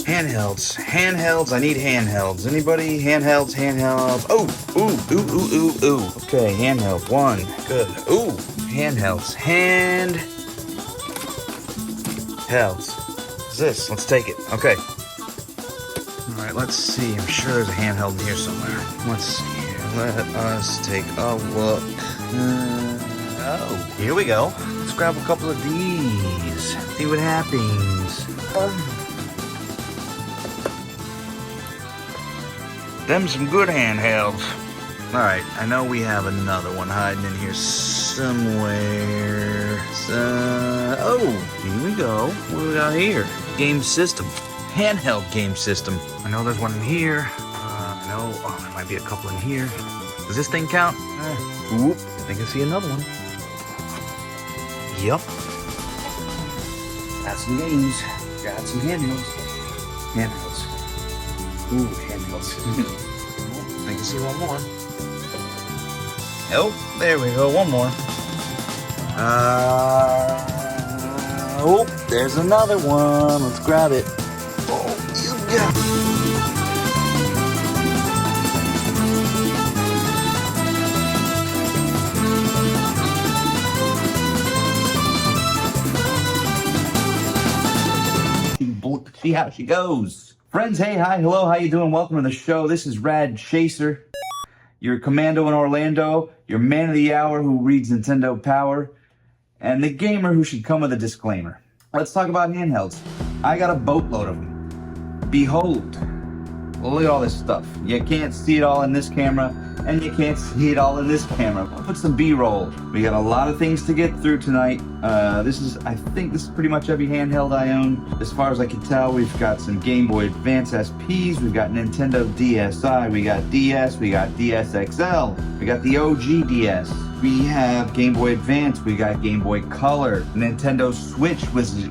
Handhelds. Handhelds. I need handhelds. Anybody? Handhelds. Handhelds. Oh, ooh. Okay, handhelds. One. Good. Ooh, handhelds. Handhelds. What's this? Let's take it. Okay. All right. Let's see. I'm sure there's a handheld in here somewhere. Let's see here. Let us take a look. Oh, here we go. Let's grab a couple of these. See what happens. Them some good handhelds. Alright, I know we have another one hiding in here somewhere. Oh, here we go. What do we got here? Game system. Handheld game system. I know there's one in here. There might be a couple in here. Does this thing count? Oop, I think I see another one. Yep. Got some games. Got some handhelds. Handhelds. Ooh, handhelds. I can see one more. Oh, there we go. One more. Oh, there's another one. Let's grab it. Oh, yeah. See how she goes. Friends, hey, hi, hello, how you doing? Welcome to the show. This is Rad Chaser, your commando in Orlando, your man of the hour who reads Nintendo Power, and the gamer who should come with a disclaimer. Let's talk about handhelds. I got a boatload of them. Behold. Well, look at all this stuff. You can't see it all in this camera, and you can't see it all in this camera. I'll put some B-roll. We got a lot of things to get through tonight. I think this is pretty much every handheld I own. As far as I can tell, we've got some Game Boy Advance SPs, we've got Nintendo DSi, we got DS, we got DS XL, we got the OG DS. We have Game Boy Advance, we got Game Boy Color, Nintendo Switch,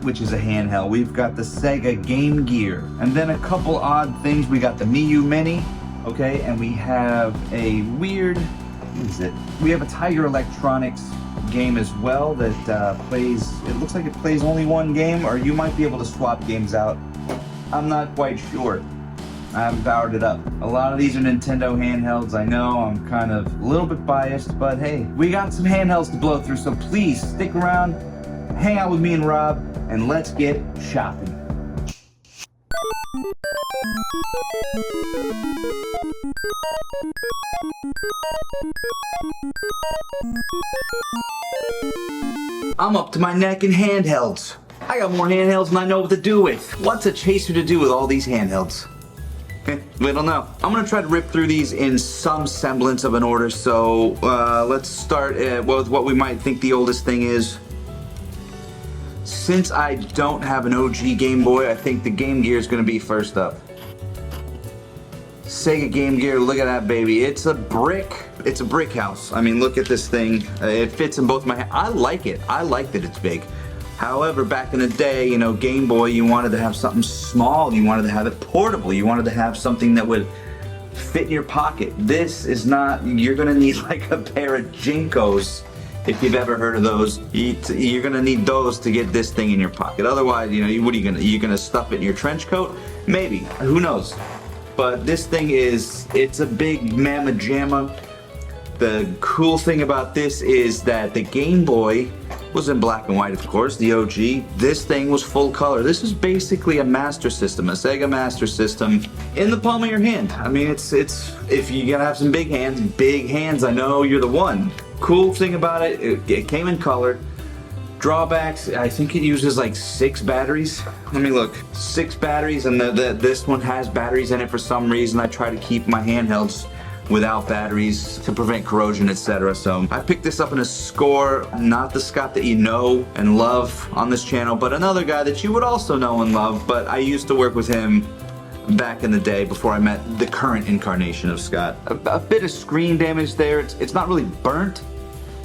which is a handheld. We've got the Sega Game Gear. And then a couple odd things. We got the Miyoo Mini, okay, and we have a weird, what is it? We have a Tiger Electronics game as well that plays, it looks like it plays only one game, or you might be able to swap games out. I'm not quite sure. I haven't powered it up. A lot of these are Nintendo handhelds. I know I'm kind of a little bit biased, but hey, we got some handhelds to blow through, so please stick around, hang out with me and Rob, and let's get shopping. I'm up to my neck in handhelds. I got more handhelds than I know what to do with. What's a chaser to do with all these handhelds? We don't know. I'm gonna try to rip through these in some semblance of an order, so let's start with what we might think the oldest thing is. Since I don't have an OG Game Boy, I think the Game Gear is gonna be first up. Sega Game Gear, look at that baby. It's a brick house. I mean, look at this thing. It fits in both my hands. I like it. I like that it's big. However, back in the day, you know, Game Boy, you wanted to have something small. You wanted to have it portable. You wanted to have something that would fit in your pocket. This is not, you're gonna need like a pair of Jinkos, if you've ever heard of those. You're gonna need those to get this thing in your pocket. Otherwise, you know, what are you gonna stuff it in your trench coat? Maybe, who knows? But this thing it's a big mamma jamma. The cool thing about this is that the Game Boy was in black and white, of course, the OG. This thing was full color. This is basically a Master System, a Sega Master System in the palm of your hand. I mean, it's if you gotta have some big hands, I know you're the one. Cool thing about it came in color. Drawbacks, I think it uses like 6 batteries. Let me look. 6 batteries, and this one has batteries in it for some reason. I try to keep my handhelds without batteries to prevent corrosion, etc. So I picked this up in a score, not the Scott that you know and love on this channel, but another guy that you would also know and love, but I used to work with him back in the day before I met the current incarnation of Scott. A bit of screen damage there. It's not really burnt.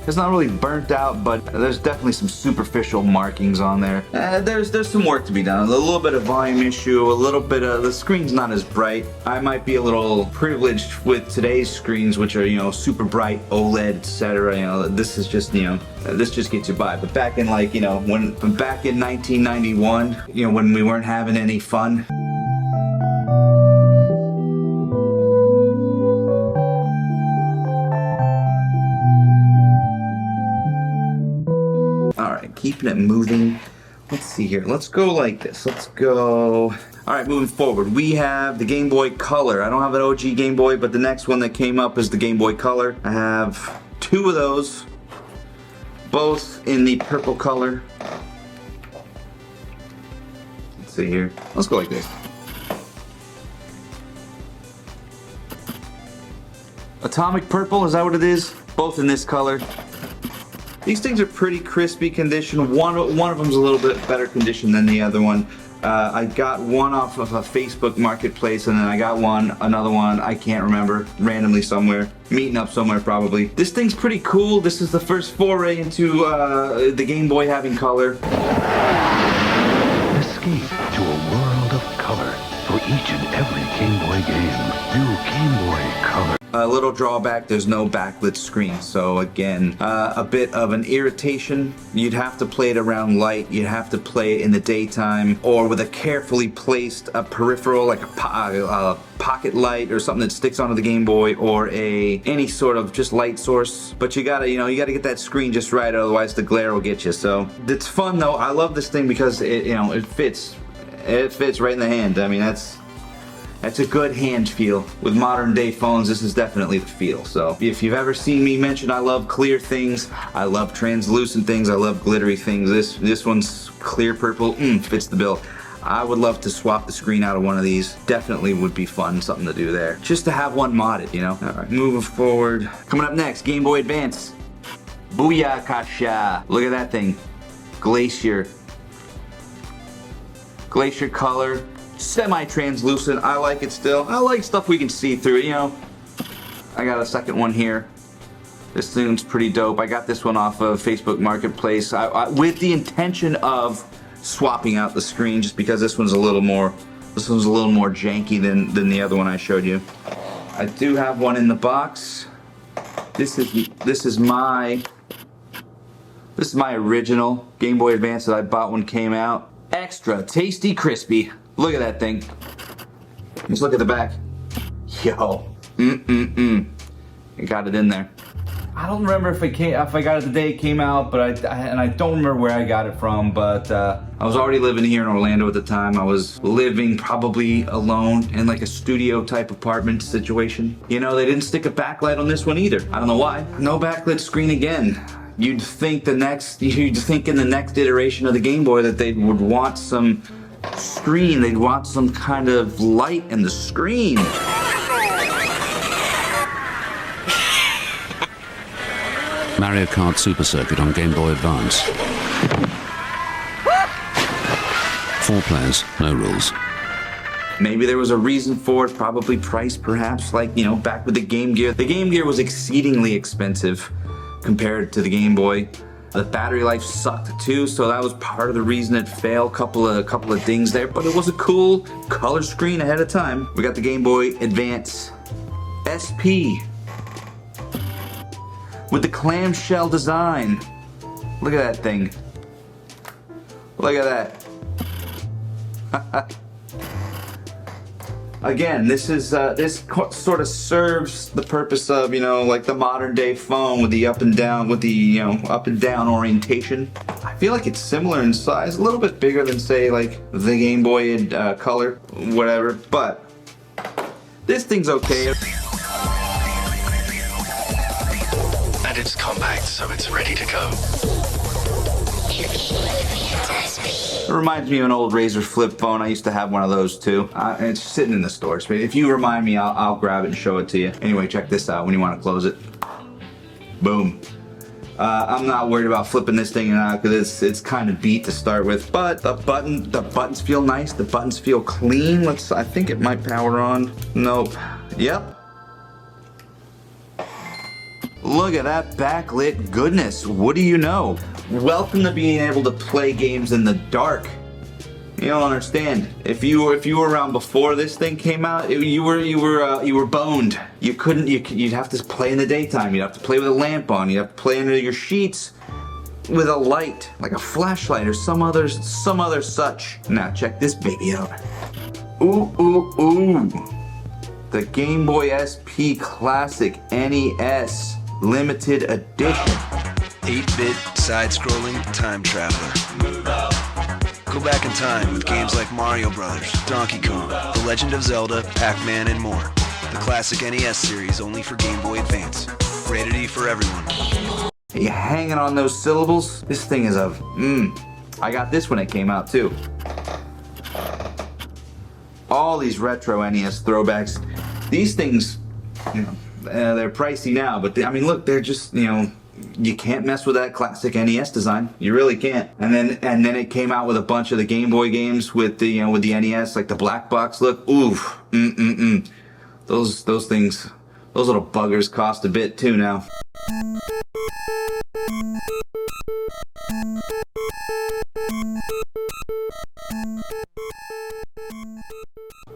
It's not really burnt out, but there's definitely some superficial markings on there. There's some work to be done. A little bit of volume issue, a little bit of, the screen's not as bright. I might be a little privileged with today's screens, which are, you know, super bright, OLED, etc. You know, this is just, you know, this just gets you by. But back in, like, you know, back in 1991, you know, when we weren't having any fun, keeping it moving. Let's see here. Let's go like this. Let's go. All right, moving forward, we have the Game Boy Color. I don't have an OG Game Boy, but the next one that came up is the Game Boy Color. I have 2 of those, both in the purple color. Let's see here. Let's go like this. Atomic Purple, is that what it is? Both in this color. These things are pretty crispy condition. One of them's a little bit better condition than the other one. I got one off of a Facebook marketplace, and then I got another one, I can't remember, randomly somewhere. Meeting up somewhere probably. This thing's pretty cool. This is the first foray into the Game Boy having color. Escape to a world of color for each and every Game Boy game. New Game Boy Color. A little drawback, there's no backlit screen, so again, a bit of an irritation. You'd have to play it around light, you'd have to play it in the daytime, or with a carefully placed peripheral, like a pocket light or something that sticks onto the Game Boy, or any sort of just light source. But you gotta get that screen just right, otherwise the glare will get you. So it's fun though. I love this thing because it fits right in the hand. I mean, that's a good hand feel. With modern day phones, this is definitely the feel. So if you've ever seen me mention I love clear things, I love translucent things, I love glittery things, this one's clear purple, fits the bill. I would love to swap the screen out of one of these. Definitely would be fun, something to do there. Just to have one modded, you know? All right, moving forward. Coming up next, Game Boy Advance. Booyakasha. Look at that thing. Glacier. Glacier color. Semi-translucent. I like it still. I like stuff we can see through, you know. I got a second one here. This thing's pretty dope. I got this one off of Facebook Marketplace with the intention of swapping out the screen, just because this one's a little more janky than the other one I showed you. I do have one in the box. This is my original Game Boy Advance that I bought when it came out. Extra tasty crispy. Look at that thing. Let's look at the back. Yo. I got it in there. I don't remember if I got it the day it came out, but I don't remember where I got it from, but I was already living here in Orlando at the time. I was living probably alone in like a studio type apartment situation. You know, they didn't stick a backlight on this one either. I don't know why. No backlit screen again. You'd think in the next iteration of the Game Boy that they would want some screen, they'd want some kind of light in the screen. Mario Kart Super Circuit on Game Boy Advance. 4 players, no rules. Maybe there was a reason for it, probably price perhaps, like, you know, back with the Game Gear. The Game Gear was exceedingly expensive compared to the Game Boy. The battery life sucked too, so that was part of the reason it failed. Couple of dings there, but it was a cool color screen ahead of time. We got the Game Boy Advance SP with the clamshell design. Look at that thing. Look at that. Again, this sort of serves the purpose of, you know, like the modern day phone with the up and down orientation. I feel like it's similar in size, a little bit bigger than, say, like the Game Boy Color, whatever, but this thing's okay. And it's compact, so it's ready to go. It reminds me of an old Razor flip phone. I used to have one of those too. It's sitting in the storage. If you remind me, I'll grab it and show it to you. Anyway, check this out when you want to close it. Boom. I'm not worried about flipping this thing out because it's kind of beat to start with. But the buttons feel nice. The buttons feel clean. I think it might power on. Nope. Yep. Look at that backlit goodness. What do you know? Welcome to being able to play games in the dark. You don't understand. If you were around before this thing came out, you were boned. You'd have to play in the daytime. You'd have to play with a lamp on. You'd have to play under your sheets with a light, like a flashlight or some other such. Now check this baby out. Ooh, ooh, ooh. The Game Boy SP Classic NES Limited Edition. 8-bit, side-scrolling time traveler. Go back in time with games like Mario Brothers, Donkey Kong, The Legend of Zelda, Pac-Man, and more. The classic NES series only for Game Boy Advance. Rated E for everyone. Are you hanging on those syllables? This thing is a I got this when it came out too. All these retro NES throwbacks. These things, you know, they're pricey now, but I mean, look, they're just, you know, you can't mess with that classic NES design. You really can't. And then it came out with a bunch of the Game Boy games with the, you know, with the NES, like the black box look. Oof. Those things, those little buggers cost a bit too now.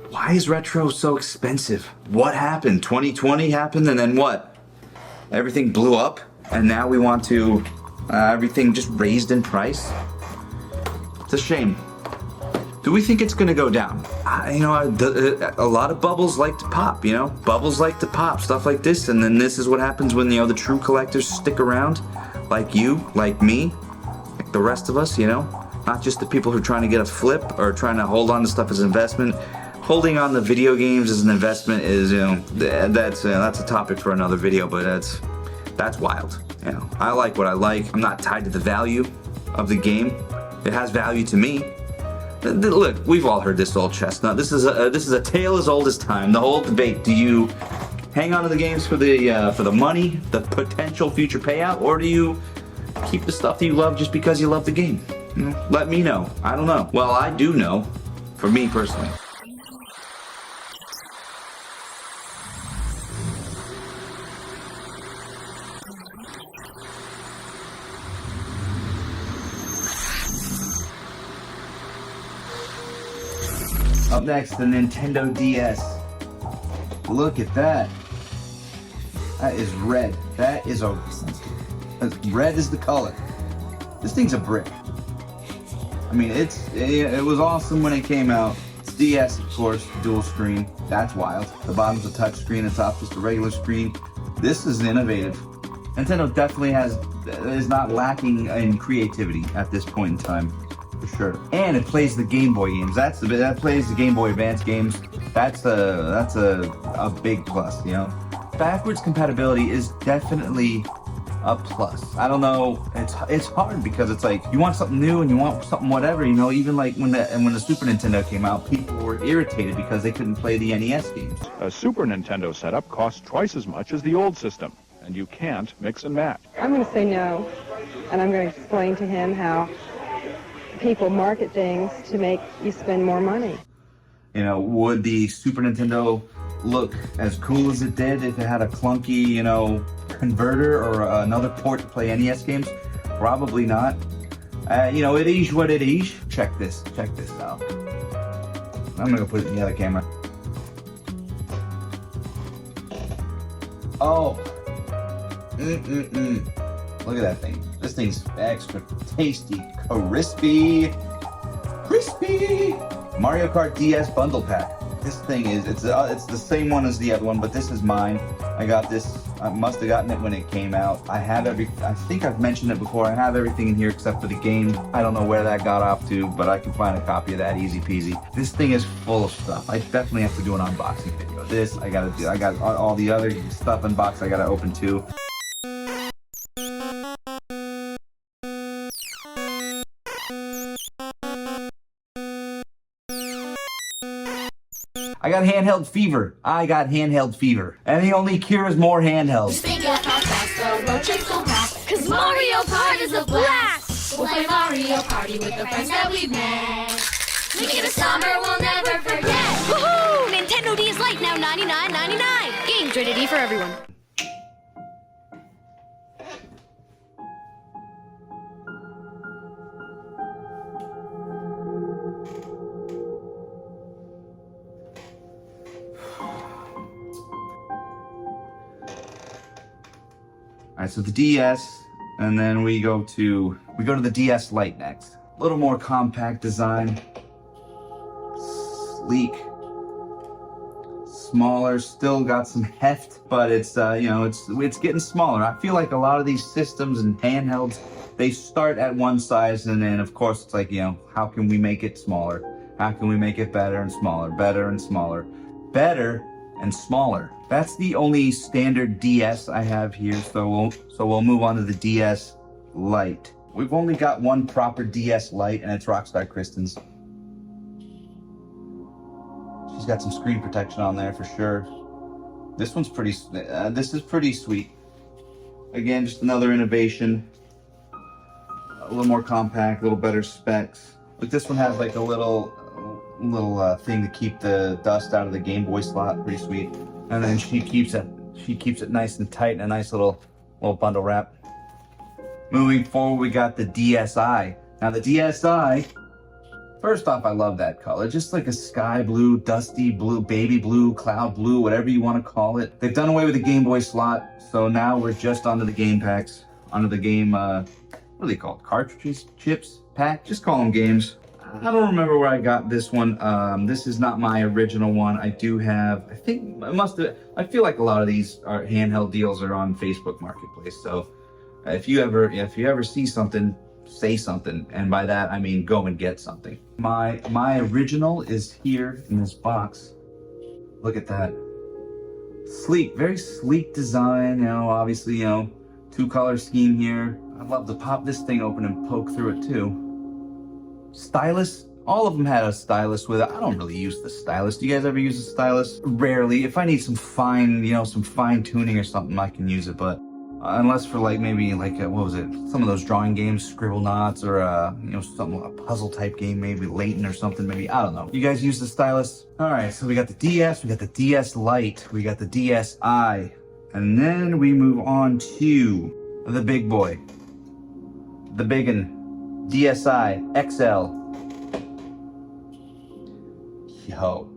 Why is retro so expensive? What happened? 2020 happened, and then what? Everything blew up, and now we want to everything just raised in price? It's a shame. Do we think it's gonna go down? You know, a lot of bubbles like to pop, you know? Bubbles like to pop, stuff like this, and then this is what happens when, you know, the true collectors stick around, like you, like me, like the rest of us, you know? Not just the people who are trying to get a flip or trying to hold on to stuff as an investment. Holding on to video games as an investment is, you know, that's a topic for another video, but that's wild. You know, I like what I like. I'm not tied to the value of the game. It has value to me. Look, we've all heard this old chestnut. This is a tale as old as time. The whole debate: do you hang on to the games for the money, the potential future payout, or do you keep the stuff that you love just because you love the game? You know, let me know. I don't know. Well, I do know, for me personally. Up next, the Nintendo DS. Look at that. That is red. That is red is the color. This thing's a brick. I mean, it was awesome when it came out. DS, of course, dual screen. That's wild. The bottom's a touch screen, the top's just a regular screen. This is innovative. Nintendo definitely is not lacking in creativity at this point in time, for sure. And it plays the Game Boy games. That plays the Game Boy Advance games. That's a big plus, you know. Backwards compatibility is definitely a plus. I don't know, it's hard because it's like you want something new and you want something whatever, you know. Even like when the Super Nintendo came out, people were irritated because they couldn't play the NES games. A Super Nintendo setup costs twice as much as the old system, and you can't mix and match. I'm going to say no, and I'm going to explain to him how people market things to make you spend more money. You know, would the Super Nintendo look as cool as it did if it had a clunky, you know, converter or another port to play NES games? Probably not. You know, it is what it is. Check this out. I'm gonna put it in the other camera. Oh. Look at that thing. This thing's extra tasty, crispy. Mario Kart DS bundle pack. This thing is, it's the same one as the other one, but this is mine. I got this, I must have gotten it when it came out. I think I've mentioned it before, I have everything in here except for the game. I don't know where that got off to, but I can find a copy of that easy peasy. This thing is full of stuff. I definitely have to do an unboxing video. This, I got all the other stuff unboxed I gotta open too. I got handheld fever. And the only cure is more handhelds. Cause Mario Kart is a blast! We'll play Mario Party with the friends that we've met. Make it a summer we'll never forget. Woohoo! Nintendo DS Lite now $99.99. Games rated E for everyone. Alright, so the DS, and then we go to the DS Lite next. A little more compact design, sleek, smaller, still got some heft, but it's you know, it's getting smaller. I feel like a lot of these systems and handhelds, they start at one size, and then of course it's like, you know, how can we make it smaller? How can we make it better and smaller, better and smaller, better and smaller? That's the only standard DS I have here, so we'll move on to the DS Lite. We've only got one proper DS Lite, and it's Rockstar Kristen's. She's got some screen protection on there for sure. This one's pretty. This is pretty sweet. Again, just another innovation. A little more compact, a little better specs. Look, this one has like a little thing to keep the dust out of the Game Boy slot. Pretty sweet. And then she keeps it nice and tight in a nice little bundle wrap. Moving forward, we got the DSi. Now the DSi, first off, I love that color. Just like a sky blue, dusty blue, baby blue, cloud blue, whatever you want to call it. They've done away with the Game Boy slot, so now we're just onto the game packs, onto the game, what are they called? Cartridges? Chips? Pack? Just call them games. I don't remember where I got this one. This is not my original one. I do have, I think, I feel like a lot of these handheld deals are on Facebook Marketplace, so if you ever see something, say something, and by that I mean go and get something. My original is here in this box. Look at that. Sleek, very sleek design, you know, obviously, you know, 2-color scheme here. I'd love to pop this thing open and poke through it too. Stylus, all of them had a stylus with it. I don't really use the stylus. Do you guys ever use a stylus? Rarely. If I need some fine, you know, some fine tuning or something, I can use it, but unless for like maybe like what was it? Some of those drawing games, Scribble Knots, or you know, a puzzle type game, maybe Layton or something. Maybe, I don't know. You guys use the stylus? All right. So we got the DS, we got the DS Lite, we got the DSi, and then we move on to the big boy, the biggin, DSi XL. Yo,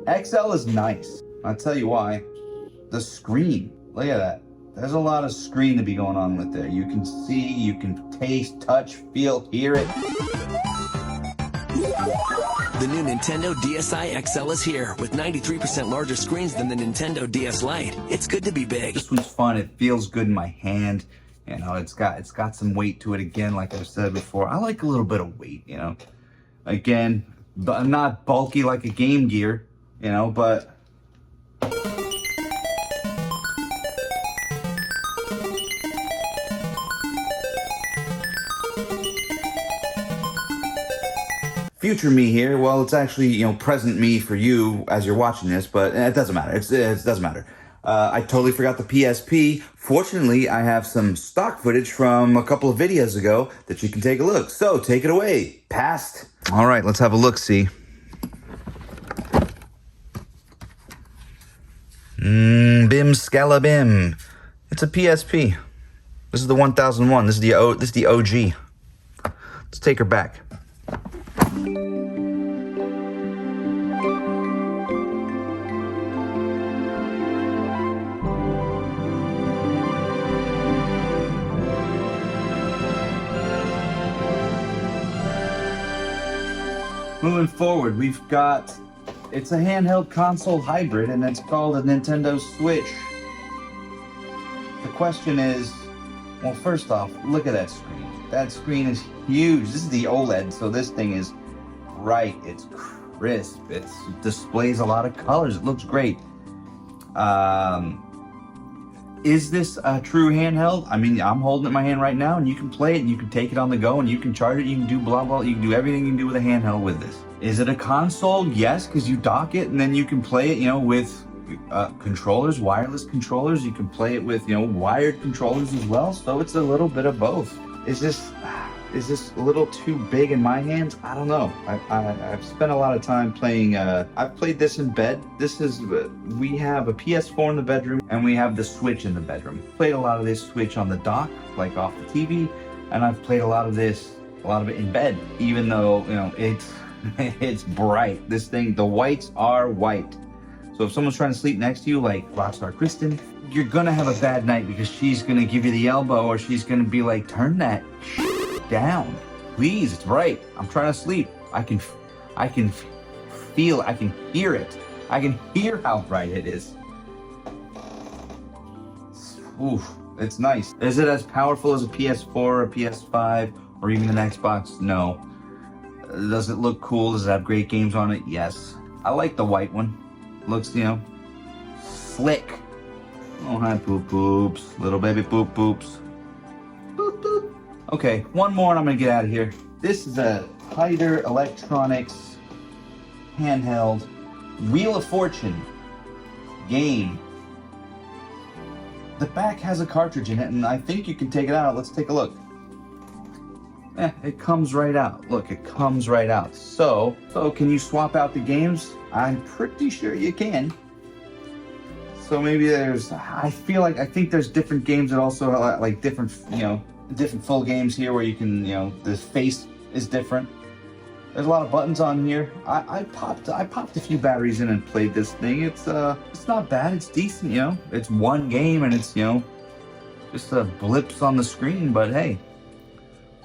XL is nice. I'll tell you why. The screen. Look at that. There's a lot of screen to be going on with there. You can see, you can taste, touch, feel, hear it. The new Nintendo DSi XL is here with 93% larger screens than the Nintendo DS Lite. It's good to be big. This one's fun. It feels good in my hand. You know, it's got some weight to it again, like I've said before. I like a little bit of weight, you know. Again, but not bulky like a Game Gear, you know, but future me here, well, it's actually, you know, present me for you as you're watching this, but it doesn't matter. It doesn't matter. I totally forgot the PSP. Fortunately, I have some stock footage from a couple of videos ago that you can take a look. So, take it away. Past. All right, let's have a look-see. Bim Scalabim. It's a PSP. This is the 1001. This is the OG. Let's take her back. Moving forward, we've got, it's a handheld console hybrid, and it's called a Nintendo Switch. The question is, well, first off, look at that screen. That screen is huge. This is the OLED, so this thing is bright, it's crisp, it displays a lot of colors, it looks great. Is this a true handheld? I mean, I'm holding it in my hand right now, and you can play it, and you can take it on the go, and you can charge it, you can do blah, blah, you can do everything you can do with a handheld with this. Is it a console? Yes, because you dock it, and then you can play it, you know, with controllers, wireless controllers. You can play it with, you know, wired controllers as well, so it's a little bit of both. Is this a little too big in my hands? I don't know. I've spent a lot of time playing, I've played this in bed. We have a PS4 in the bedroom, and we have the Switch in the bedroom. Played a lot of this Switch on the dock, like off the TV, and I've played a lot of it in bed, even though, you know, it's bright. This thing, the whites are white. So if someone's trying to sleep next to you, like Rockstar Kristen, you're gonna have a bad night because she's gonna give you the elbow, or she's gonna be like, turn that down, please, it's bright. I'm trying to sleep. I can feel, I can hear it. I can hear how bright it is. Oof, it's nice. Is it as powerful as a PS4 or a PS5 or even an Xbox? No. Does it look cool? Does it have great games on it? Yes. I like the white one. Looks, you know, slick. Oh, hi, poop poops. Little baby poop poops. Boop, boop. Okay, one more and I'm gonna get out of here. This is a Hyder Electronics handheld Wheel of Fortune game. The back has a cartridge in it, and I think you can take it out. Let's take a look. It comes right out. Look, it comes right out. So can you swap out the games? I'm pretty sure you can. So maybe there's, I think there's different games that also like different, you know, different full games here where you can, you know, the face is different. There's a lot of buttons on here. I popped a few batteries in and played this thing. It's not bad. It's decent, you know. It's one game and it's, you know, just blips on the screen. But hey,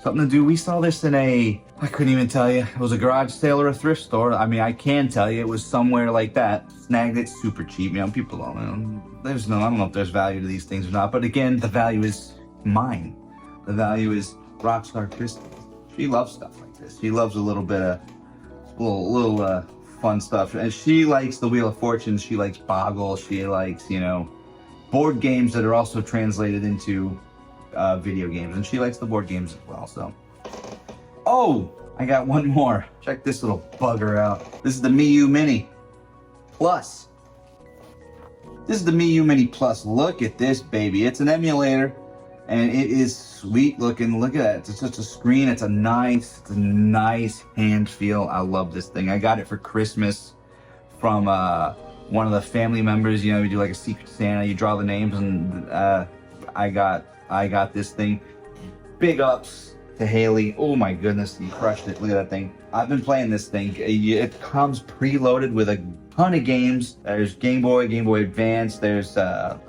something to do. We saw this in I couldn't even tell you. It was a garage sale or a thrift store. I mean, I can tell you it was somewhere like that. Snagged it super cheap. You know, people don't know. I don't know if there's value to these things or not. But again, the value is mine. The value is Rockstar Crystal. She loves stuff like this. She loves a little bit of little fun stuff. And she likes the Wheel of Fortune. She likes Boggle. She likes, you know, board games that are also translated into video games. And she likes the board games as well, so. Oh, I got one more. Check this little bugger out. This is the Miyoo Mini Plus. This is the Miyoo Mini Plus. Look at this baby. It's an emulator. And it is sweet looking. Look at that. It's just a screen. It's a nice hand feel. I love this thing. I got it for Christmas from one of the family members. You know, we do like a Secret Santa. You draw the names, and I got this thing. Big ups to Haley. Oh my goodness, you crushed it. Look at that thing. I've been playing this thing. It comes preloaded with a ton of games. There's Game Boy Advance. There's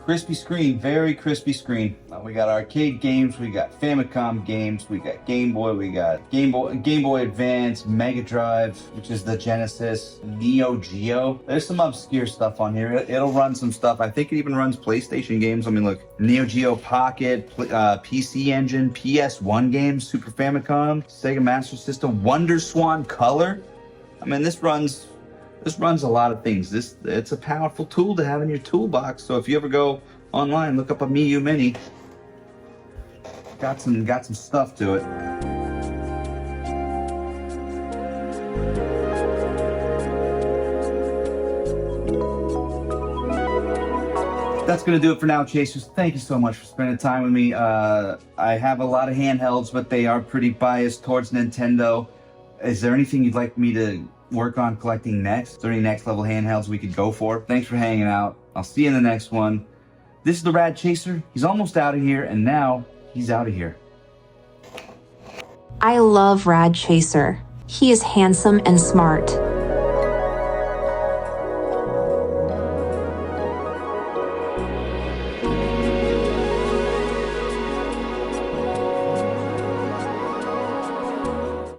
crispy screen, very crispy screen. We got arcade games. We got Famicom games. We got Game Boy. We got Game Boy Advance, Mega Drive, which is the Genesis, Neo Geo. There's some obscure stuff on here. It'll run some stuff. I think it even runs PlayStation games. I mean, look, Neo Geo Pocket, PC Engine, PS1 games, Super Famicom, Sega Master System, Wonder Swan Color. I mean, this runs a lot of things. It's a powerful tool to have in your toolbox. So if you ever go online, look up a Miyoo Mini. Got some stuff to it. That's gonna do it for now, Chasers. Thank you so much for spending time with me. I have a lot of handhelds, but they are pretty biased towards Nintendo. Is there anything you'd like me to work on collecting next? Is there any next level handhelds we could go for? Thanks for hanging out. I'll see you in the next one. This is the Rad Chaser. He's almost out of here, and now he's out of here. I love Rad Chaser. He is handsome and smart.